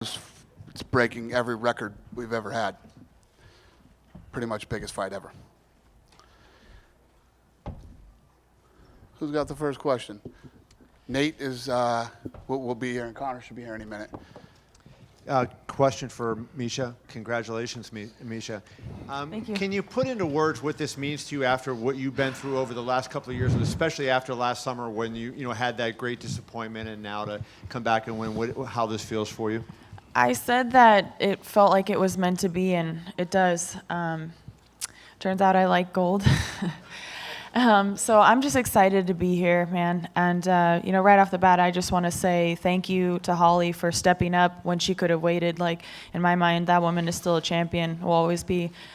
It's breaking every record we've ever had. Pretty much biggest fight ever. Who's got the first question? Nate will be here, and Conor should be here any minute. Question for Misha. Congratulations, Misha. Thank you. Can you put into words what this means to you after what you've been through over the last couple of years, and especially after last summer when you had that great disappointment, and now to come back and win? How this feels for you? I said that it felt like it was meant to be, and it does. Turns out I like gold. So I'm just excited to be here, man. And, right off the bat, I just want to say thank you to Holly for stepping up when she could have waited. Like, in my mind, that woman is still a champion, will always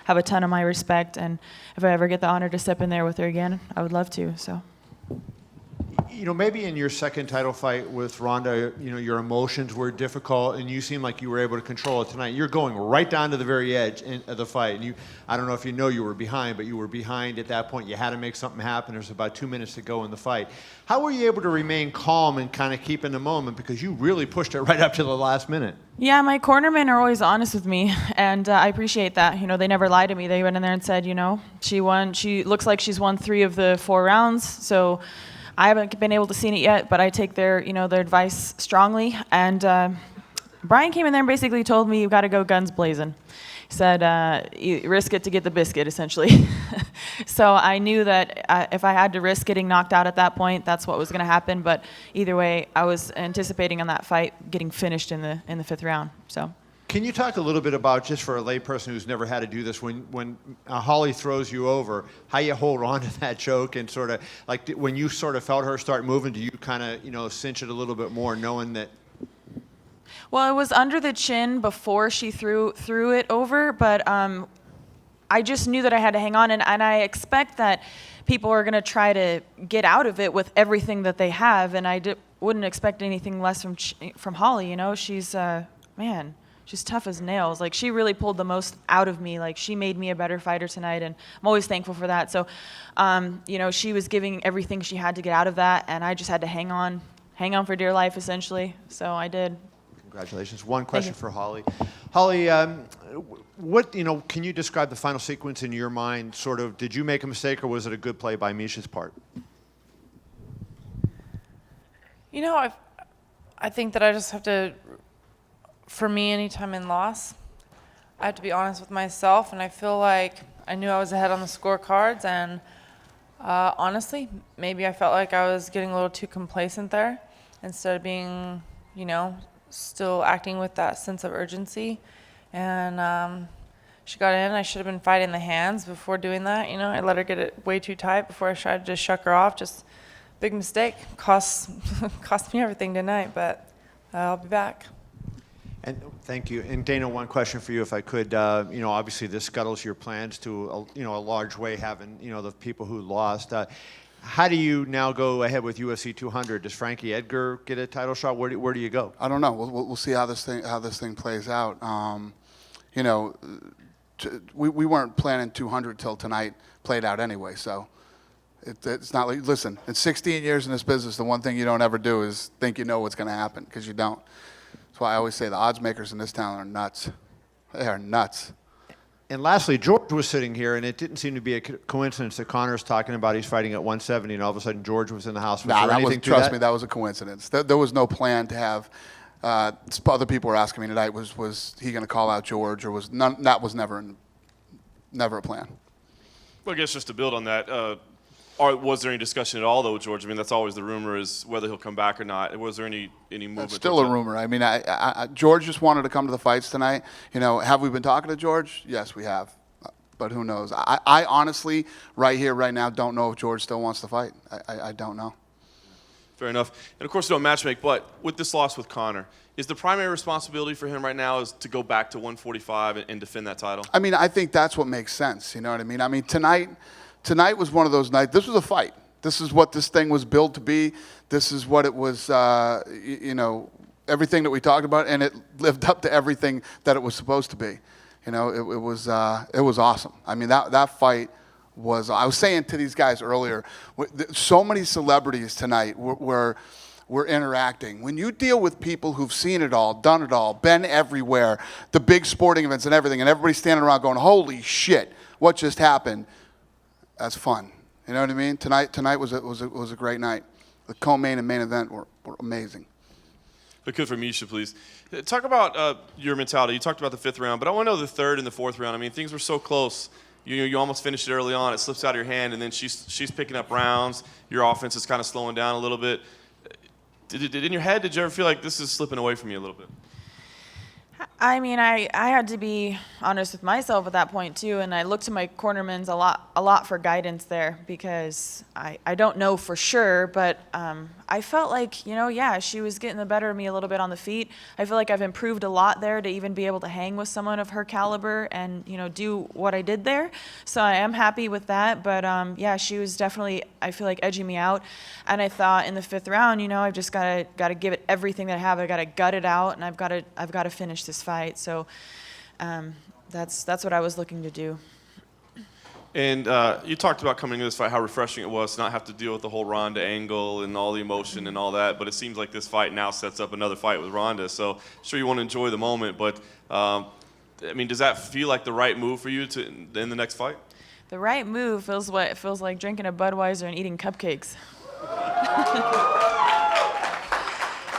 have a ton of my respect. And if I ever get the honor to step in there with her again, I would love to, so. Maybe in your second title fight with Ronda, your emotions were difficult, and you seemed like you were able to control it tonight. You're going right down to the very edge of the fight, and I don't know if you were behind, but you were behind at that point. You had to make something happen. There's about 2 minutes to go in the fight. How were you able to remain calm and kind of keep in the moment, because you really pushed it right up to the last minute? Yeah, my cornermen are always honest with me, and I appreciate that. They never lie to me. They went in there and said, she won. She looks like she's won 3 of the 4 rounds, so I haven't been able to see it yet, but I take their advice strongly. And Brian came in there and basically told me, you've got to go guns blazing. He said, you risk it to get the biscuit, essentially. So I knew that if I had to risk getting knocked out at that point, that's what was going to happen. But either way, I was anticipating on that fight getting finished in the 5th round. So. Can you talk a little bit about, just for a layperson who's never had to do this, when Holly throws you over, how you hold on to that choke, and sort of like when you sort of felt her start moving, do you kind of cinch it a little bit more, knowing that? Well, it was under the chin before she threw it over, but I just knew that I had to hang on, and I expect that people are going to try to get out of it with everything that they have, and I wouldn't expect anything less from Holly. She's man. She's tough as nails. Like, she really pulled the most out of me. Like, she made me a better fighter tonight, and I'm always thankful for that. So, she was giving everything she had to get out of that, and I just had to hang on for dear life, essentially. So I did. Congratulations. One question for Holly. Holly, can you describe the final sequence in your mind? Sort of, did you make a mistake, or was it a good play by Misha's part? I think that I just have to. For me, anytime in loss, I have to be honest with myself, and I feel like I knew I was ahead on the scorecards, and honestly, maybe I felt like I was getting a little too complacent there instead of being, still acting with that sense of urgency. And she got in. I should have been fighting the hands before doing that. I let her get it way too tight before I tried to just shuck her off. Just big mistake. Cost me everything tonight, but I'll be back. And thank you. And Dana, one question for you, if I could. Obviously this scuttles your plans to a large way, having the people who lost. How do you now go ahead with UFC 200? Does Frankie Edgar get a title shot? Where do you go? I don't know. We'll see how this thing plays out. We weren't planning 200 till tonight played out anyway. So it's not like, listen, in 16 years in this business, the one thing you don't ever do is think you know what's going to happen, because you don't. That's why I always say the odds makers in this town are nuts. They are nuts. And lastly, George was sitting here, and it didn't seem to be a coincidence that Conor's talking about he's fighting at 170, and all of a sudden George was in the house. Trust me, that was a coincidence. There was no plan to have. Other people were asking me tonight, was he going to call out George, or was none? That was never a plan. Well, I guess just to build on that. Was there any discussion at all, though, with George? I mean, that's always the rumor, is whether he'll come back or not. Was there any movement? It's still a rumor. I mean, George just wanted to come to the fights tonight. Have we been talking to George? Yes, we have. But who knows? I honestly, right here, right now, don't know if George still wants to fight. I don't know. Fair enough. And, of course, we don't matchmake, but with this loss with Conor, is the primary responsibility for him right now is to go back to 145 and defend that title? I mean, I think that's what makes sense. You know what I mean? I mean, Tonight was one of those nights. This was a fight. This is what this thing was built to be. This is what it was, everything that we talked about, and it lived up to everything that it was supposed to be. It was awesome. I mean, that fight was, I was saying to these guys earlier, so many celebrities tonight were we're interacting. When you deal with people who've seen it all, done it all, been everywhere, the big sporting events and everything, and everybody's standing around going, holy shit, what just happened? That's fun. You know what I mean? Tonight was a great night. The co-main and main event were amazing. If could for Misha, please. Talk about your mentality. You talked about the 5th round, but I want to know the 3rd and the 4th round. I mean, things were so close. You almost finished it early on. It slips out of your hand, and then she's picking up rounds. Your offense is kind of slowing down a little bit. In your head, did you ever feel like this is slipping away from you a little bit? I mean, I had to be honest with myself at that point too, and I looked to my cornermans a lot for guidance there, because I don't know for sure, but I felt like, yeah, she was getting the better of me a little bit on the feet. I feel like I've improved a lot there to even be able to hang with someone of her caliber and do what I did there. So I am happy with that, but yeah, she was definitely, I feel like, edging me out. And I thought in the 5th round, I've just got to give it everything that I have. I got to gut it out, and I've got to finish this fight. So that's what I was looking to do. And you talked about coming into this fight, how refreshing it was to not have to deal with the whole Ronda angle and all the emotion and all that. But it seems like this fight now sets up another fight with Ronda. So sure you want to enjoy the moment, but I mean, does that feel like the right move for you in the next fight? The right move feels like drinking a Budweiser and eating cupcakes.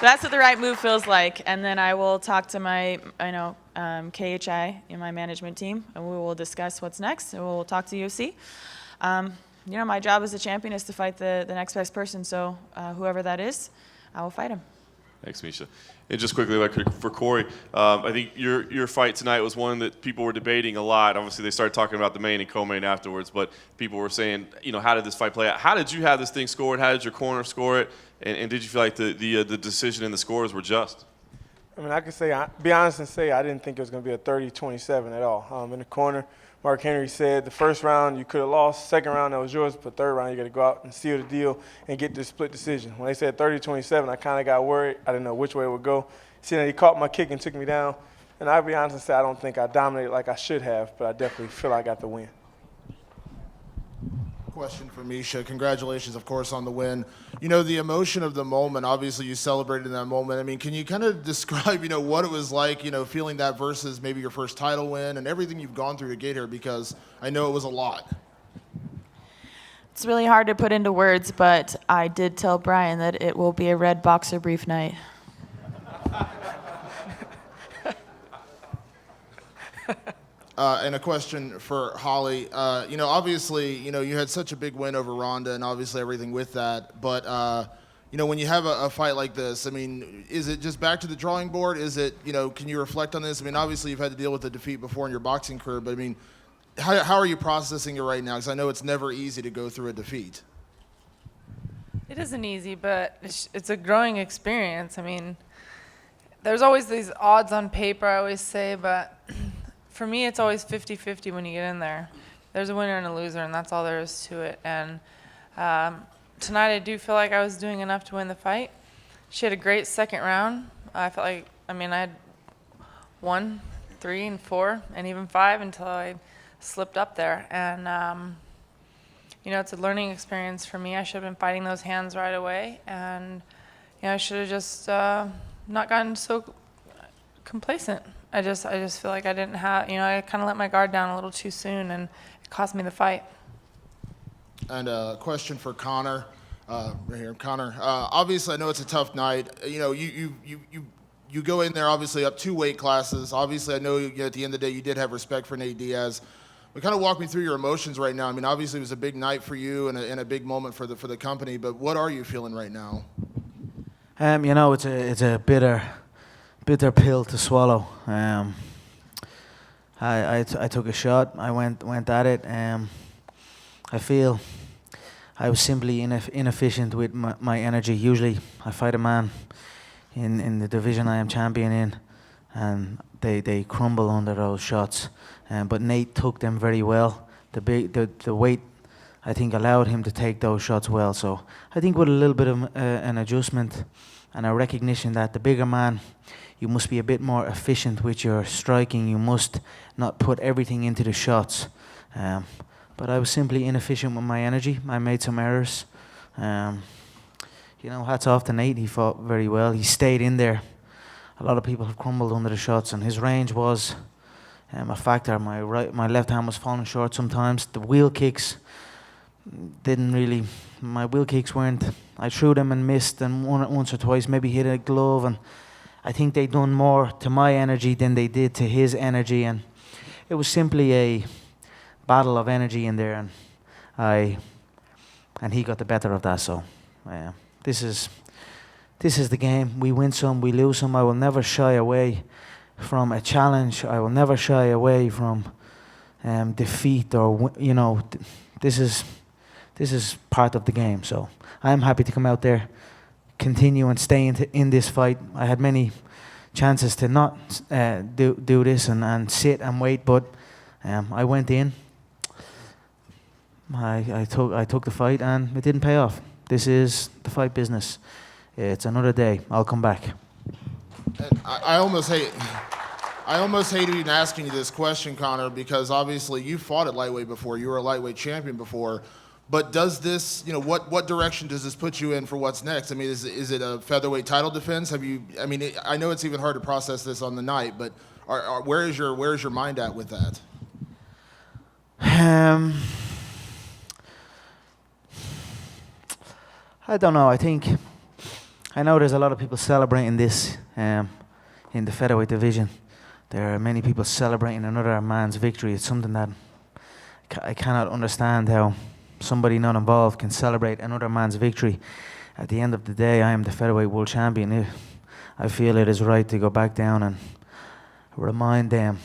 That's what the right move feels like. And then I will talk to my, KHI in my management team, and we will discuss what's next, and we'll talk to UFC. My job as a champion is to fight the next best person, so whoever that is, I will fight him. Thanks, Misha. And just quickly, for Corey, I think your fight tonight was one that people were debating a lot. Obviously, they started talking about the main and co-main afterwards, but people were saying, how did this fight play out? How did you have this thing scored? How did your corner score it? And did you feel like the decision and the scores were just? I mean, I could be honest and say I didn't think it was going to be a 30-27 at all. In the corner, Mark Henry said the first round you could have lost, second round that was yours, but third round you got to go out and seal the deal and get this split decision. When they said 30-27, I kind of got worried. I didn't know which way it would go. Seeing that he caught my kick and took me down, and I'll be honest and say I don't think I dominated like I should have, but I definitely feel I got the win. Question for Misha. Congratulations, of course, on the win. The emotion of the moment, obviously you celebrated in that moment. I mean, can you kind of describe, what it was like, feeling that versus maybe your first title win and everything you've gone through to get here, because I know it was a lot. It's really hard to put into words, but I did tell Brian that it will be a red boxer brief night. And a question for Holly. Obviously, you had such a big win over Ronda and obviously everything with that. But, when you have a fight like this, I mean, is it just back to the drawing board? Is it, can you reflect on this? I mean, obviously you've had to deal with the defeat before in your boxing career, but I mean, how are you processing it right now? Because I know it's never easy to go through a defeat. It isn't easy, but it's a growing experience. I mean, there's always these odds on paper, I always say, but for me, it's always 50-50 when you get in there. There's a winner and a loser, and that's all there is to it. And tonight, I do feel like I was doing enough to win the fight. She had a great second round. I felt like, I had 1, 3, and 4, and even 5 until I slipped up there. And, it's a learning experience for me. I should have been fighting those hands right away. And, I should have just not gotten so complacent. I just feel like I didn't have, I kind of let my guard down a little too soon, and it cost me the fight. And a question for Conor, right here, Conor. Obviously, I know it's a tough night. You go in there obviously up 2 weight classes. Obviously, I know at the end of the day you did have respect for Nate Diaz. But kind of walk me through your emotions right now. I mean, obviously it was a big night for you and a big moment for the company. But what are you feeling right now? It's a bitter pill to swallow. I took a shot. I went at it. I feel I was simply inefficient with my energy. Usually, I fight a man in the division I am champion in, and they crumble under those shots. But Nate took them very well. The weight, I think, allowed him to take those shots well. So I think with a little bit of an adjustment and a recognition that the bigger man, you must be a bit more efficient with your striking. You must not put everything into the shots. But I was simply inefficient with my energy. I made some errors. you know, hats off to Nate. He fought very well. He stayed in there. A lot of people have crumbled under the shots, and his range was a factor. My left hand was falling short sometimes. The wheel kicks didn't really. My wheel kicks weren't. I threw them and missed, and once or twice maybe hit a glove, and I think they done more to my energy than they did to his energy, and it was simply a battle of energy in there, and he got the better of that. So this is the game. We win some, we lose some. I will never shy away from a challenge. I will never shy away from defeat, or this is part of the game. So I'm happy to come out there, continue and stay in this fight. I had many chances to not do this and sit and wait, but I went in. I took the fight, and it didn't pay off. This is the fight business. It's another day. I'll come back. And I almost hate even asking you this question, Conor, because obviously you fought at lightweight before. You were a lightweight champion before. But does this, what direction does this put you in for what's next? I mean, is it a featherweight title defense? I know it's even hard to process this on the night, but where is your mind at with that? I don't know. I know there's a lot of people celebrating this in the featherweight division. There are many people celebrating another man's victory. It's something that I cannot understand, how somebody not involved can celebrate another man's victory. At the end of the day, I am the featherweight world champion. I feel it is right to go back down and remind them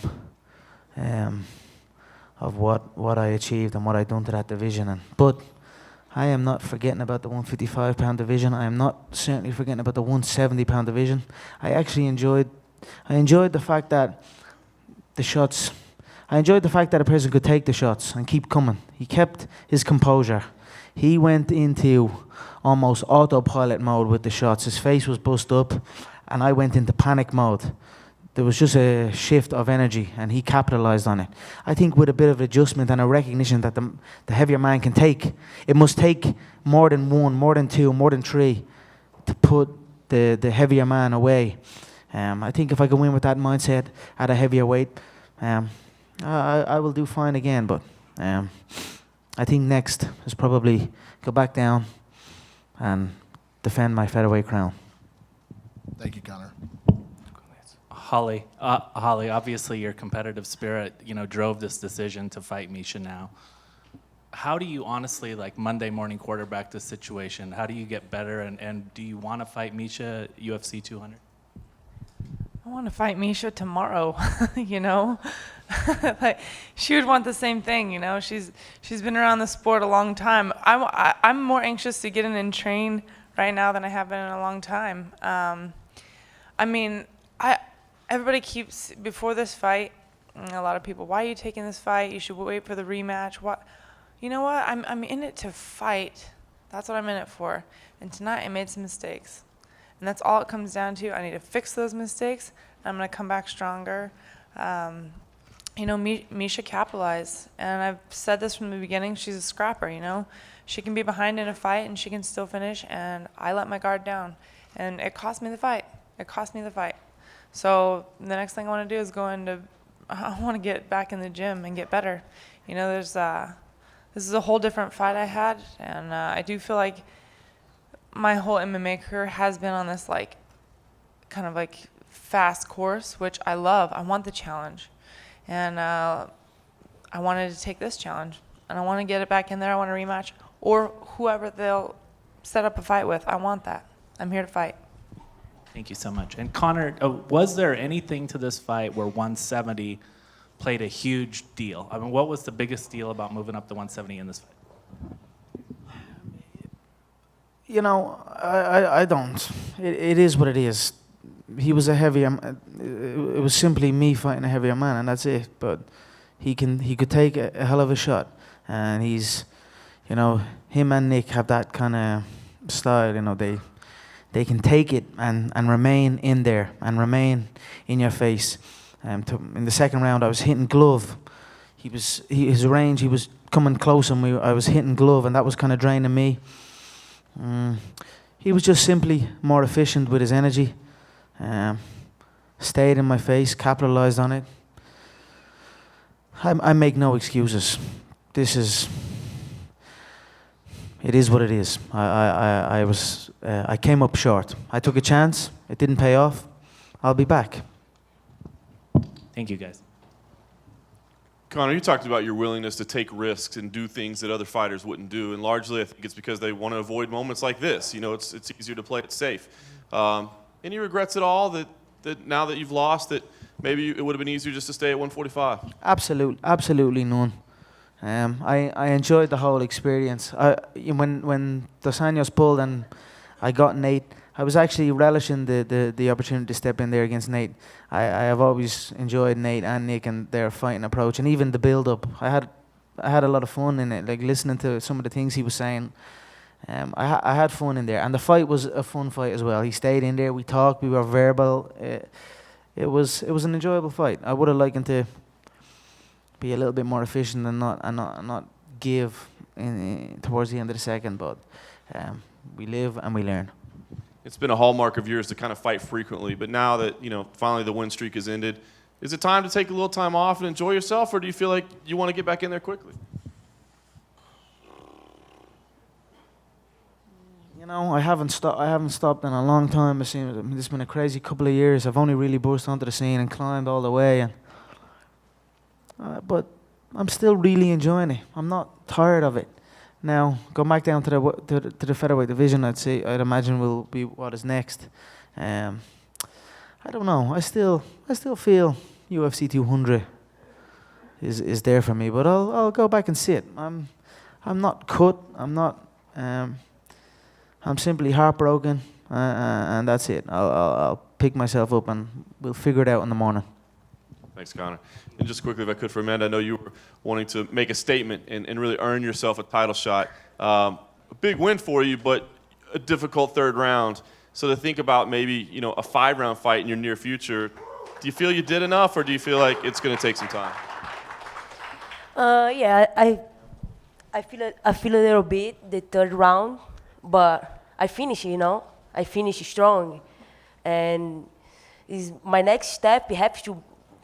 of what I achieved and what I done to that division. But I am not forgetting about the 155-pound division. I am not certainly forgetting about the 170-pound division. I actually enjoyed the fact that a person could take the shots and keep coming. He kept his composure. He went into almost autopilot mode with the shots. His face was bust up, and I went into panic mode. There was just a shift of energy, and he capitalized on it. I think with a bit of adjustment and a recognition that the heavier man can take, it must take more than one, more than two, more than three to put the heavier man away. I think if I can win with that mindset at a heavier weight, I will do fine again. But I think next is probably go back down and defend my featherweight crown. Thank you, Conor. Holly, obviously your competitive spirit, drove this decision to fight Misha now. How do you honestly, Monday morning quarterback this situation? How do you get better, and do you want to fight Misha UFC 200? I want to fight Misha tomorrow, she would want the same thing, She's been around the sport a long time. I'm more anxious to get in and train right now than I have been in a long time. Everybody keeps, before this fight, a lot of people, why are you taking this fight? You should wait for the rematch. What? You know what? I'm in it to fight. That's what I'm in it for. And tonight I made some mistakes. And that's all it comes down to. I need to fix those mistakes. I'm going to come back stronger. Misha capitalized. And I've said this from the beginning. She's a scrapper, She can be behind in a fight and she can still finish. And I let my guard down. And it cost me the fight. So the next thing I want to do is I want to get back in the gym and get better. This is a whole different fight I had, and I do feel like my whole MMA career has been on this kind of fast course, which I love. I want the challenge, and I wanted to take this challenge, and I want to get it back in there. I want a rematch, or whoever they'll set up a fight with. I want that. I'm here to fight. Thank you so much. And Conor, was there anything to this fight where 170 played a huge deal? What was the biggest deal about moving up to 170 in this fight? I don't. It is what it is. He was a heavier. It was simply me fighting a heavier man, and that's it. But he could take a hell of a shot, and he's, him and Nick have that kind of style. They can take it and remain in there and remain in your face. In the second round, I was hitting glove. His range, he was coming close, and I was hitting glove, and that was kind of draining me. he was just simply more efficient with his energy. Stayed in my face, capitalized on it. I make no excuses. It is what it is. I came up short. I took a chance. It didn't pay off. I'll be back. Thank you, guys. Conor, you talked about your willingness to take risks and do things that other fighters wouldn't do, and largely I think it's because they want to avoid moments like this. You know, it's easier to play it safe. Any regrets at all that now that you've lost, that maybe it would have been easier just to stay at 145? Absolutely none. I enjoyed the whole experience. When Dos Anjos pulled and I got Nate, I was actually relishing the opportunity to step in there against Nate. I have always enjoyed Nate and Nick and their fighting approach, and even the build-up. I had a lot of fun in it, like listening to some of the things he was saying. I had fun in there, and the fight was a fun fight as well. He stayed in there, we talked, we were verbal. It was an enjoyable fight. I would have liked him to be a little bit more efficient and not give towards the end of the second, but we live and we learn. It's been a hallmark of yours to kind of fight frequently, but now that, you know, finally the win streak has ended, is it time to take a little time off and enjoy yourself, or do you feel like you want to get back in there quickly? You know, I haven't stopped in a long time. It's been a crazy couple of years. I've only really burst onto the scene and climbed all the way, and but I'm still really enjoying it. I'm not tired of it. Now, go back down to the featherweight division. I'd imagine will be what is next. I don't know. I still feel UFC 200 is there for me, but I'll go back and sit. I'm not cut. I'm simply heartbroken, and that's it. I'll pick myself up and we'll figure it out in the morning. Thanks, Conor. And just quickly, if I could, for Amanda, I know you were wanting to make a statement and really earn yourself a title shot. A big win for you, but a difficult third round. So to think about maybe, you know, a 5-round fight in your near future, do you feel you did enough, or do you feel like it's going to take some time? Yeah, I feel a little bit the third round, but I finish, you know. I finish strong, and is my next step. You have to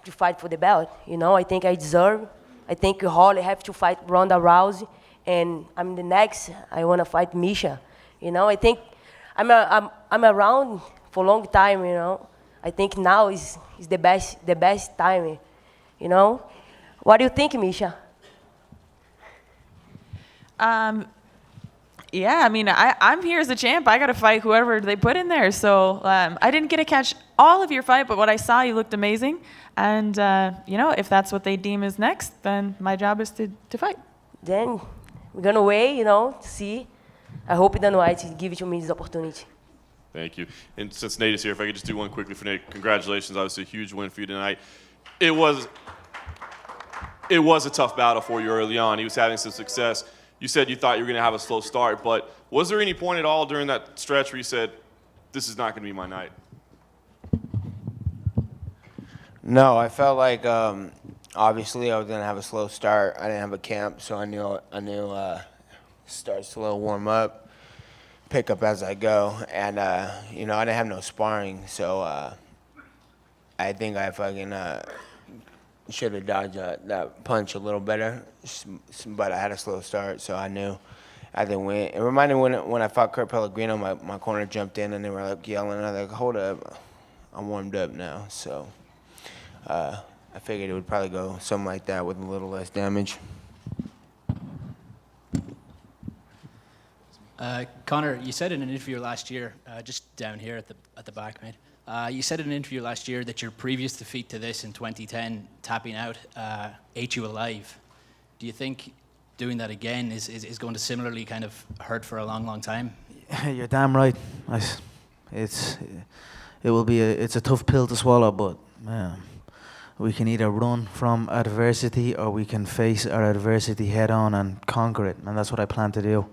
fight for the belt, you know. I think I deserve. I think Holly have to fight Ronda Rousey, and I'm the next. I want to fight Misha, you know. I think I'm around for a long time, you know. I think now is the best time, you know. What do you think, Misha? Yeah, I mean, I'm here as a champ. I got to fight whoever they put in there. So I didn't get to catch all of your fight, but what I saw, you looked amazing. And, you know, if that's what they deem is next, then my job is to fight. Then we're going to wait, you know, to see. I hope Dana White give it to me this opportunity. Thank you. And since Nate is here, if I could just do one quickly for Nate. Congratulations. Obviously a huge win for you tonight. It was a tough battle for you early on. He was having some success. You said you thought you were going to have a slow start, but was there any point at all during that stretch where you said, this is not going to be my night? No, I felt like obviously I was going to have a slow start. I didn't have a camp, so I knew start slow, warm up, pick up as I go. And, you know, I didn't have no sparring, so I think I fucking should have dodged that punch a little better, but I had a slow start, so I knew I didn't win. It reminded me when I fought Kurt Pellegrino, my corner jumped in and they were like yelling, and I was like, hold up, I'm warmed up now. So I figured it would probably go something like that with a little less damage. Conor, you said in an interview last year, just down here at the back, mate. You said in an interview last year that your previous defeat to this in 2010, tapping out, ate you alive. Do you think doing that again is going to similarly kind of hurt for a long, long time? You're damn right. It's a tough pill to swallow, but we can either run from adversity or we can face our adversity head on and conquer it, and that's what I plan to do.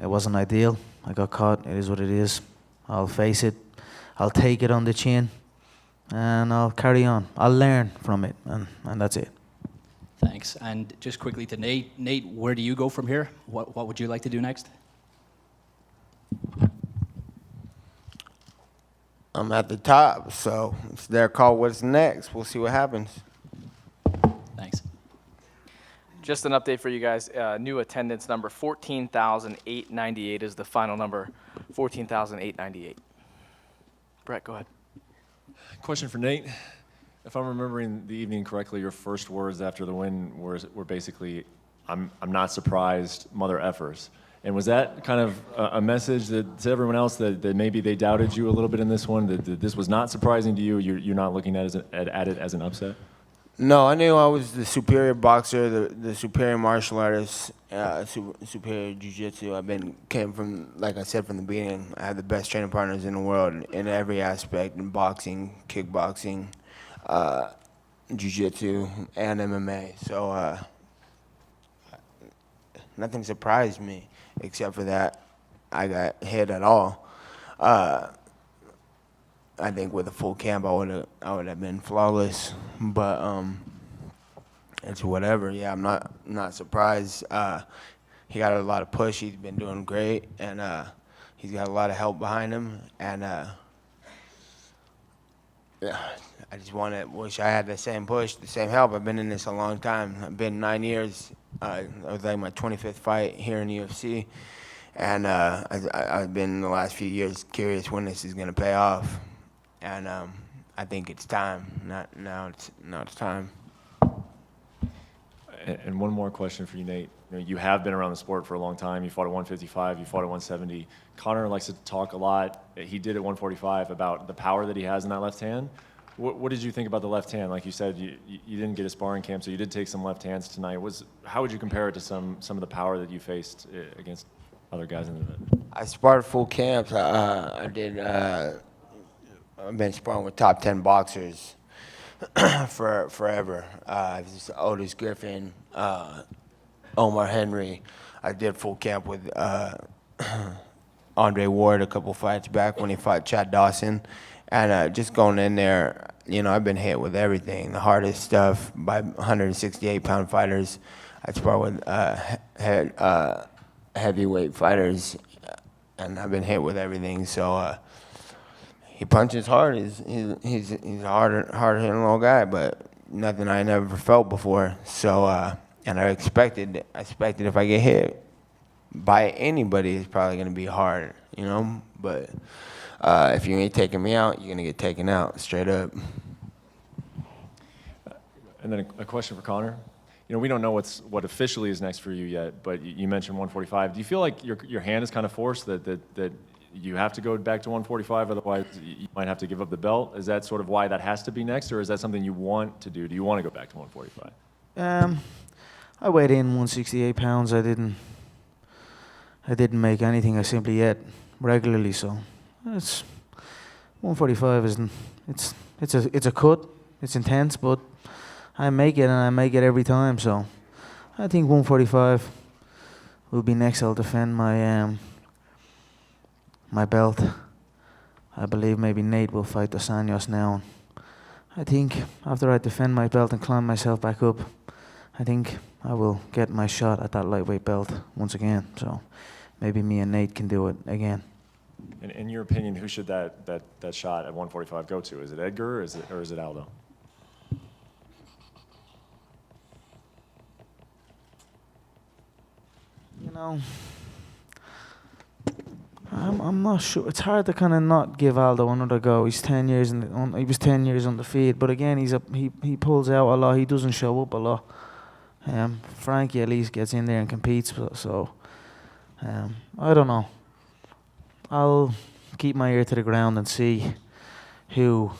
It wasn't ideal. I got caught. It is what it is. I'll face it. I'll take it on the chin, and I'll carry on. I'll learn from it, and that's it. Thanks. And just quickly to Nate. Nate, where do you go from here? What would you like to do next? I'm at the top, so it's their call. What's next? We'll see what happens. Thanks. Just an update for you guys. New attendance number 14,898 is the final number. 14,898. Brett, go ahead. Question for Nate. If I'm remembering the evening correctly, your first words after the win were basically, I'm not surprised, mother effers. And was that kind of a message that, to everyone else that maybe they doubted you a little bit in this one, that this was not surprising to you, you're not looking at it as an upset? No, I knew I was the superior boxer, the superior martial artist, superior jiu-jitsu. Came from, like I said from the beginning, I had the best training partners in the world in every aspect, in boxing, kickboxing, jiu-jitsu, and MMA. So nothing surprised me except for that I got hit at all. I think with a full camp, I would have been flawless. But it's whatever. Yeah, I'm not surprised. He got a lot of push. He's been doing great, and he's got a lot of help behind him. And yeah, I just wish I had the same push, the same help. I've been in this a long time. I've been 9 years. It was like my 25th fight here in the UFC. And I've been, the last few years, curious when this is going to pay off. And I think it's time. Now it's time. And one more question for you, Nate. You have been around the sport for a long time. You fought at 155, you fought at 170. Conor likes to talk a lot. He did at 145 about the power that he has in that left hand. What did you think about the left hand? Like you said, you didn't get a sparring camp, so you did take some left hands tonight. How would you compare it to some of the power that you faced against other guys in the event? I sparred full camps. I did. I've been sparring with top 10 boxers for forever. Otis Griffin, Omar Henry. I did full camp with Andre Ward a couple fights back when he fought Chad Dawson. And just going in there, I've been hit with everything, the hardest stuff by 168-pound fighters. I spar with heavyweight fighters, and I've been hit with everything. So he punches hard. He's a hard-hitting little guy, but nothing I never felt before. So and I expected if I get hit by anybody, it's probably gonna be hard, But if you ain't taking me out, you're gonna get taken out straight up. And then a question for Conor. We don't know what officially is next for you yet, but you mentioned 145. Do you feel like your hand is kind of forced that you have to go back to 145, otherwise you might have to give up the belt? Is that sort of why that has to be next, or is that something you want to do? Do you want to go back to 145? I weighed in 168 pounds. I didn't make anything. I simply ate regularly, so it's 145 isn't. It's a cut. It's intense, but I make it, and I make it every time. So I think 145 will be next. I'll defend my my belt. I believe maybe Nate will fight Dos Anjos now. I think after I defend my belt and climb myself back up, I think I will get my shot at that lightweight belt once again. So maybe me and Nate can do it again. In your opinion, who should that shot at 145 go to? Is it Edgar or is it Aldo? I'm not sure. It's hard to kind of not give Aldo another go. He's 10 years he was 10 years undefeated, but again, he pulls out a lot. He doesn't show up a lot. Frankie at least gets in there and competes. So I don't know. I'll keep my ear to the ground and see who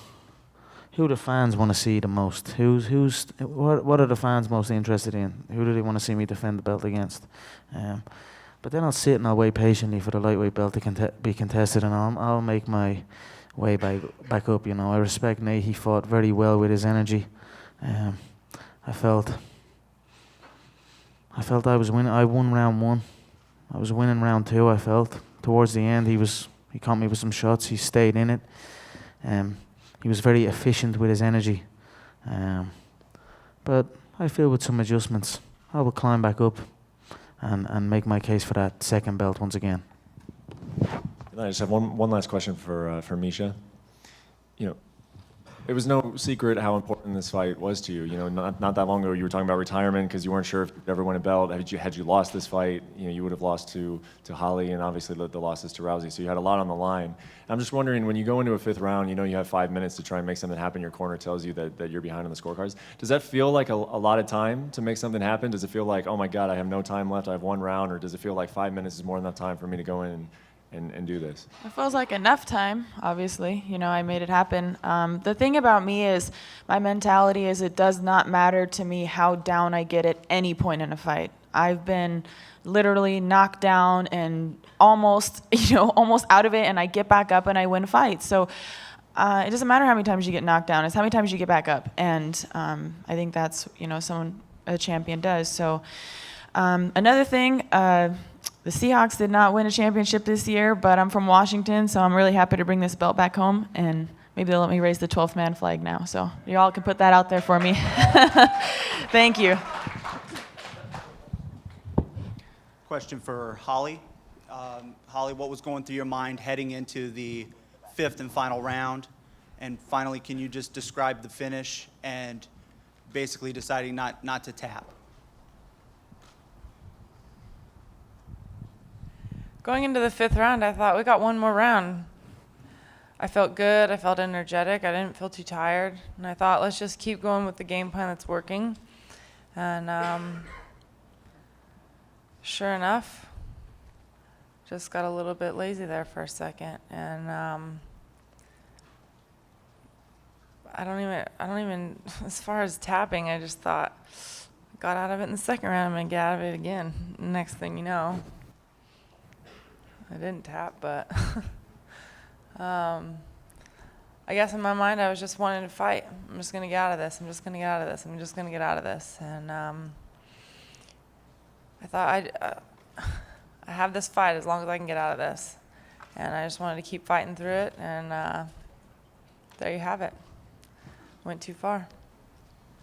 the fans want to see the most. What are the fans most interested in? Who do they want to see me defend the belt against? But then I'll sit and I'll wait patiently for the lightweight belt to be contested, and I'll make my way back up. I respect Nate. He fought very well with his energy. I felt I was winning. I won round 1. I was winning round 2. I felt towards the end he caught me with some shots. He stayed in it. He was very efficient with his energy. But I feel with some adjustments, I will climb back up and make my case for that second belt once again. And I just have one last question for Misha. You know, it was no secret how important this fight was to you. You know, not that long ago, you were talking about retirement because you weren't sure if you'd ever win a belt. Had you lost this fight, you know, you would have lost to Holly and obviously the losses to Rousey. So you had a lot on the line. And I'm just wondering, when you go into a fifth round, you know you have 5 minutes to try and make something happen. Your corner tells you that you're behind on the scorecards. Does that feel like a lot of time to make something happen? Does it feel like, oh my God, I have no time left, I have 1 round? Or does it feel like 5 minutes is more than enough time for me to go in and do this? It feels like enough time, obviously. You know, I made it happen. The thing about me is my mentality is it does not matter to me how down I get at any point in a fight. I've been literally knocked down and almost out of it, and I get back up and I win fights. So it doesn't matter how many times you get knocked down. It's how many times you get back up. And I think that's, a champion does. So another thing, the Seahawks did not win a championship this year, but I'm from Washington, so I'm really happy to bring this belt back home, and maybe they'll let me raise the 12th man flag now. So you all can put that out there for me. Thank you. Question for Holly. Holly, what was going through your mind heading into the 5th and final round? And finally, can you just describe the finish and basically deciding not to tap? Going into the 5th round, I thought we got 1 more round. I felt good. I felt energetic. I didn't feel too tired. And I thought, let's just keep going with the game plan that's working. And sure enough, just got a little bit lazy there for a second. And I don't even, as far as tapping, I just thought, got out of it in the 2nd round, I'm going to get out of it again. Next thing you know, I didn't tap, but I guess in my mind I was just wanting to fight. I'm just going to get out of this. I'm just going to get out of this. I'm just going to get out of this. And I thought I have this fight as long as I can get out of this. And I just wanted to keep fighting through it. And there you have it. Went too far.